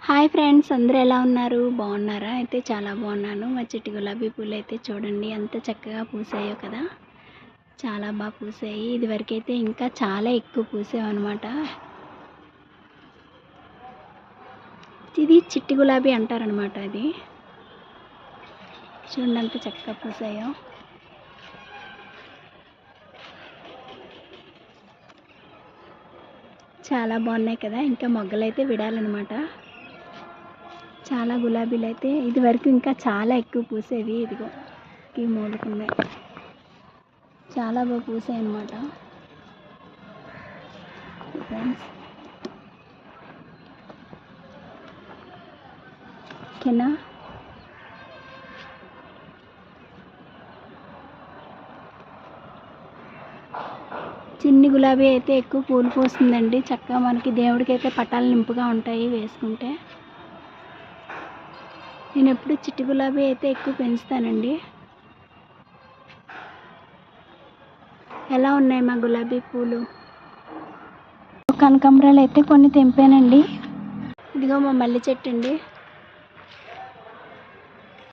Hi friends, అందరూ ఎలా ఉన్నారు? బాగున్నారా? అయితే చాలా బాగున్నాను. మా చిట్టి గులాబీ పూలు అయితే చూడండి ఎంత చక్కగా పూసాయో కదా. చాలా బాగా పూసాయి. ఇదివరకైతే ఇంకా చాలా ఎక్కువ పూసాయన్నమాట. ఇది చిట్టి గులాబీ అంటారనమాట. అది చూడండి ఎంత చక్కగా పూసాయో. చాలా బాగున్నాయి కదా. ఇంకా మొగ్గలైతే విడాలన్నమాట. చాలా గులాబీలు అయితే ఇదివరకు ఇంకా చాలా ఎక్కువ పూసేవి. ఇదిగో ఈ మూలకున్నాయి, చాలా బాగా పూసాయి అన్నమాట. ఫ్రెండ్స్ ఓకేనా. చిన్ని గులాబీ అయితే ఎక్కువ పూలు పూస్తుందండి. చక్కగా మనకి దేవుడికి అయితే పటాలు నింపుగా ఉంటాయి వేసుకుంటే. నేను ఎప్పుడు చిట్టి గులాబీ అయితే ఎక్కువ పెంచుతానండి. ఎలా ఉన్నాయి మా గులాబీ పూలు? కనకాంబరాలు అయితే కొన్ని తెంపానండి. ఇదిగో మా మల్లె చెట్టు అండి.